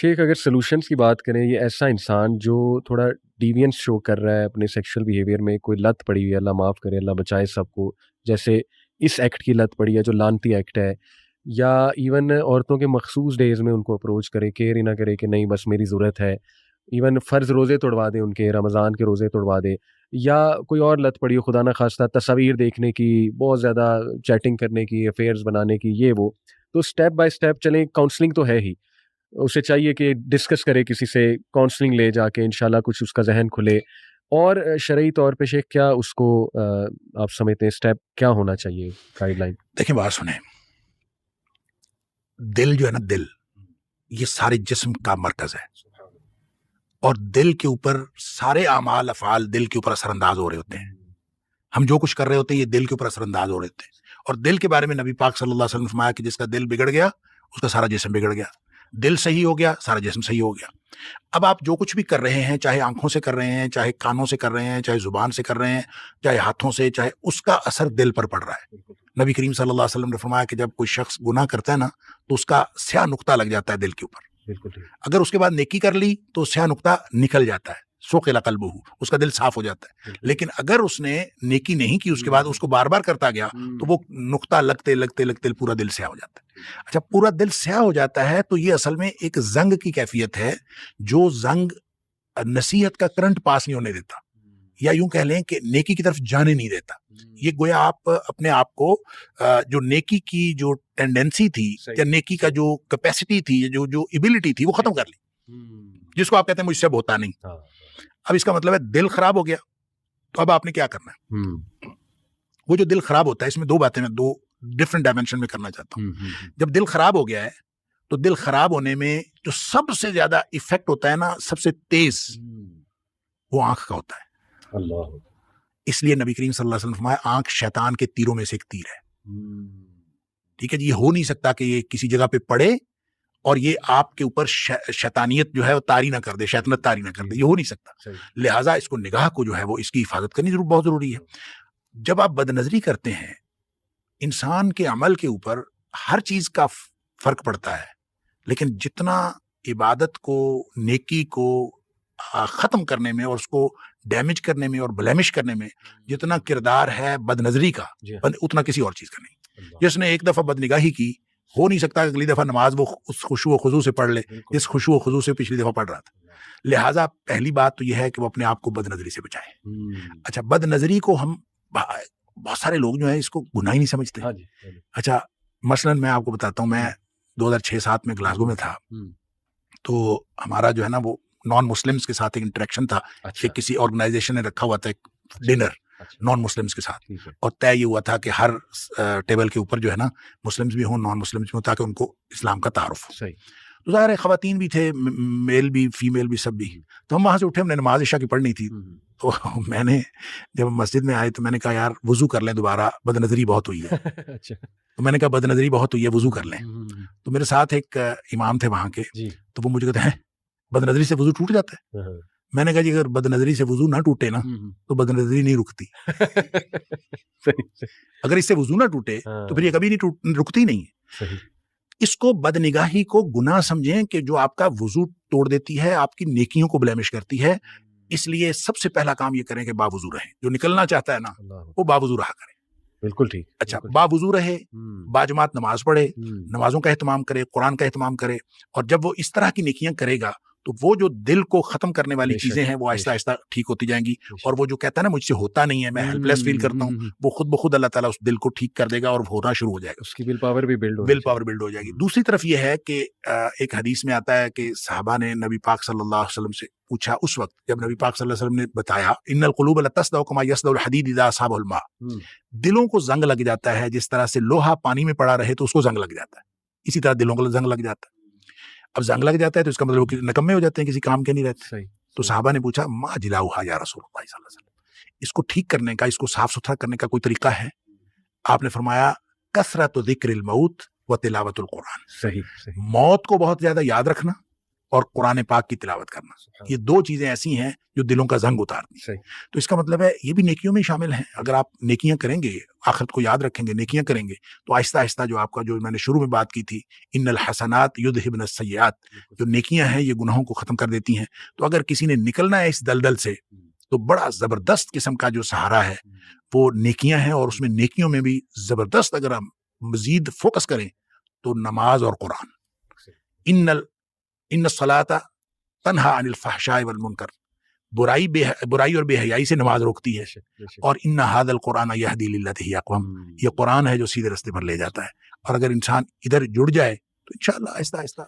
شیخ اگر سلوشنس کی بات کریں، یہ ایسا انسان جو تھوڑا ڈیوینس شو کر رہا ہے اپنے سیکشل بیہیویئر میں، کوئی لت پڑی ہوئی ہے، اللہ معاف کرے، اللہ بچائے سب کو، جیسے اس ایکٹ کی لت پڑی ہے جو لانتی ایکٹ ہے، یا ایون عورتوں کے مخصوص ڈیز میں ان کو اپروچ کرے، کیئر ہی نہ کرے کہ نہیں بس میری ضرورت ہے، ایون فرض روزے توڑوا دے، ان کے رمضان کے روزے توڑوا دے، یا کوئی اور لت پڑی ہو خدا نہ خواستہ تصاویر دیکھنے کی، بہت زیادہ چیٹنگ کرنے کی، افیئرز بنانے کی، یہ وہ، تو اسٹیپ بائی اسٹیپ چلیں، کاؤنسلنگ تو ہے ہی، اسے چاہیے کہ ڈسکس کرے کسی سے، کاؤنسلنگ لے جا کے انشاءاللہ کچھ اس کا ذہن کھلے، اور شرعی طور پہ شیخ کیا اس کو آپ سمجھتے ہیں اسٹیپ کیا ہونا چاہیے، گائیڈ لائن؟ دیکھیں بات سنیں، دل جو ہے نا، دل یہ سارے جسم کا مرکز ہے، اور دل کے اوپر سارے اعمال افعال دل کے اوپر اثر انداز ہو رہے ہوتے ہیں. ہم جو کچھ کر رہے ہوتے ہیں یہ دل کے اوپر اثر انداز ہو رہے ہوتے ہیں. اور دل کے بارے میں نبی پاک صلی اللہ علیہ وسلم نے فرمایا کہ جس کا دل بگڑ گیا اس کا سارا جسم بگڑ گیا. دل صحیح ہو گیا سارا جسم صحیح ہو گیا. اب آپ جو کچھ بھی کر رہے ہیں، چاہے آنکھوں سے کر رہے ہیں، چاہے کانوں سے کر رہے ہیں، چاہے زبان سے کر رہے ہیں، چاہے ہاتھوں سے، چاہے اس کا اثر دل پر پڑ رہا ہے. نبی کریم صلی اللہ علیہ وسلم نے فرمایا کہ جب کوئی شخص گناہ کرتا ہے نا تو اس کا سیاہ نقطہ لگ جاتا ہے دل کے اوپر. اگر اس کے بعد نیکی کر لی تو سیاہ نقطہ نکل جاتا ہے، سوقل قلبہ، اس کا دل صاف ہو جاتا ہے. لیکن اگر اس نے نیکی نہیں کی اس کے بعد اس کو بار بار کرتا گیا تو وہ نقطہ لگتے لگتے لگتے پورا دل سیاہ ہو جاتا ہے. اچھا، پورا دل سیاہ ہو جاتا ہے تو یہ اصل میں ایک زنگ کی کیفیت ہے، جو زنگ نصیحت کا کرنٹ پاس نہیں ہونے دیتا، یا یوں کہہ لیں کہ نیکی کی طرف جانے نہیں دیتا. یہ گویا آپ اپنے آپ کو جو نیکی کی جو ٹینڈنسی تھی یا نیکی کا جو کیپیسٹی تھی، جو ایبلٹی تھی، وہ ختم کر لی، جس کو آپ کہتے ہیں مجھ سے اب ہوتا نہیں. اب اس کا مطلب ہے دل خراب ہو گیا، تو اب آپ نے کیا کرنا ہے؟ وہ جو دل خراب ہوتا ہے، اس میں دو باتیں میں دو ڈفرنٹ ڈائمینشن میں کرنا چاہتا ہوں. جب دل خراب ہو گیا ہے تو دل خراب ہونے میں جو سب سے زیادہ ایفیکٹ ہوتا ہے نا، سب سے تیز، وہ آنکھ کا ہوتا ہے. اللہ، اس لیے نبی کریم صلی اللہ علیہ وسلم فرمایا آنکھ شیطان کے تیروں میں سے ایک تیر ہے. ٹھیک ہے جی، یہ ہو نہیں سکتا کہ یہ کسی جگہ پہ پڑے اور یہ آپ کے اوپر شیطانیت جو ہے وہ طاری نہ کر دے، شیطنت طاری نہ کر دے، یہ ہو نہیں سکتا. لہٰذا اس کو نگاہ کو جو ہے وہ اس کی حفاظت کرنی بہت ضروری ہے. جب آپ بد نظری کرتے ہیں، انسان کے عمل کے اوپر ہر چیز کا فرق پڑتا ہے، لیکن جتنا عبادت کو، نیکی کو ختم کرنے میں اور اس کو ڈیمیج کرنے میں اور بلیمش کرنے میں جتنا کردار ہے بد نظری کا، اتنا کسی اور چیز کا نہیں. جس نے ایک دفعہ بد نگاہی کی، ہو نہیں سکتا کہ اگلی دفعہ نماز وہ اس خشوع و خضوع سے پڑھ لے جس خشوع و خضوع سے پچھلی دفعہ پڑھ رہا تھا. لہٰذا پہلی بات تو یہ ہے کہ وہ اپنے آپ کو بد نظری سے بچائے. اچھا، بد نظری کو ہم بہت سارے لوگ جو ہیں اس کو گناہ ہی نہیں سمجھتے. اچھا، مثلا میں آپ کو بتاتا ہوں، میں 2006-07 میں گلاسگو میں تھا، تو ہمارا جو ہے نا وہ نان مسلمس کے ساتھ ایک انٹریکشن تھا کہ کسی آرگنائزیشن نے رکھا ہوا تھا ایک ڈنر نان مسلمس کے ساتھ، اور طے یہ ہوا تھا کہ ہر ٹیبل کے اوپر جو ہے نا مسلمس بھی ہوں، نان مسلمس بھی ہوں، تاکہ ان کو اسلام کا تعارف ہو. تو ظاہر ہے خواتین بھی تھے، میل بھی، فیمیل بھی، سب بھی. تو ہم وہاں سے اٹھے، ہم نے نماز عشاء کی پڑھنی تھی. تو میں نے جب مسجد میں آئے تو میں نے کہا یار وضو کر لیں دوبارہ، بد نظری بہت ہوئی ہے. تو میں نے کہا بد نظری بہت ہوئی ہے، وضو کر لیں. تو میرے ساتھ ایک امام تھے وہاں کے، تو وہ مجھے کہتے ہیں بد نظری سے وضو ٹوٹ جاتا ہے. میں نے کہا جی اگر بد نظری سے وضو نہ ٹوٹے نا تو بد نظری نہیں رکتی. اگر اس سے وضو نہ ٹوٹے تو پھر یہ کبھی نہیں رکتی نہیں ہے. اس کو بد نگاہی کو گناہ سمجھیں کہ جو آپ کا وضو توڑ دیتی ہے، آپ کی نیکیوں کو بلیمش کرتی ہے. اس لیے سب سے پہلا کام یہ کریں کہ باوضو رہیں. جو نکلنا چاہتا ہے نا وہ باوضو رہا کرے. بالکل ٹھیک. اچھا، باوضو رہے، باجماعت نماز پڑھے، نمازوں کا اہتمام کرے، قرآن کا اہتمام کرے. اور جب وہ اس طرح کی نیکیاں کرے گا تو وہ جو دل کو ختم کرنے والی چیزیں ہیں وہ آہستہ آہستہ ٹھیک ہوتی جائیں گی. اور وہ جو کہتا ہے نا مجھ سے ہوتا نہیں ہے، میں ہیلپ لیس فیل کرتا ہوں، وہ خود بخود اللہ تعالیٰ اس دل کو ٹھیک کر دے گا اور ہونا شروع ہو جائے گا. اس کی ول پاور بھی بلڈ ہو جائے گی. دوسری طرف یہ ہے کہ ایک حدیث میں آتا ہے کہ صحابہ نے نبی پاک صلی اللہ علیہ وسلم سے پوچھا، اس وقت جب نبی پاک صلی اللہ علیہ وسلم نے بتایا ان القلوب لتصدع کما یصدع الحدید اذا اصابه الماء، دلوں کو زنگ لگ جاتا ہے جس طرح سے لوہا پانی میں پڑا رہے تو اس کو زنگ لگ جاتا ہے، اسی طرح دلوں کو زنگ لگ جاتا ہے. اب زنگ لگ جاتا ہے تو اس کا مطلب کہ نکمے ہو جاتے ہیں، کسی کام کے نہیں رہتے. تو صحابہ نے پوچھا ما جلاؤہا یا رسول اللہ صلی اللہ علیہ وسلم، اس کو ٹھیک کرنے کا، اس کو صاف ستھرا کرنے کا کوئی طریقہ ہے؟ آپ نے فرمایا کثرت ذکر الموت و تلاوت القرآن. صحیح. موت کو بہت زیادہ یاد رکھنا اور قرآن پاک کی تلاوت کرنا. یہ دو چیزیں ایسی ہیں جو دلوں کا زنگ اتارتی ہیں. تو اس کا مطلب ہے یہ بھی نیکیوں میں شامل ہیں. اگر آپ نیکیاں کریں گے، آخرت کو یاد رکھیں گے، نیکیاں کریں گے، تو آہستہ آہستہ جو آپ کا، جو میں نے شروع میں بات کی تھی، ان الحسنات یذہبن السیئات، جو نیکیاں ہیں یہ گناہوں کو ختم کر دیتی ہیں. تو اگر کسی نے نکلنا ہے اس دلدل سے، تو بڑا زبردست قسم کا جو سہارا ہے وہ نیکیاں ہیں. اور اس میں نیکیوں میں بھی زبردست اگر ہم مزید فوکس کریں تو نماز اور قرآن. ان الصلاۃ تنہا عن الفحشاء والمنکر، برائی اور بے حیائی سے نماز روکتی ہے. اور ان ھذا القرآن یہدی للتی ہی اقوم، یہ قرآن ہے جو سیدھے راستے پر لے جاتا ہے. اور اگر انسان ادھر جڑ جائے تو انشاءاللہ آہستہ آہستہ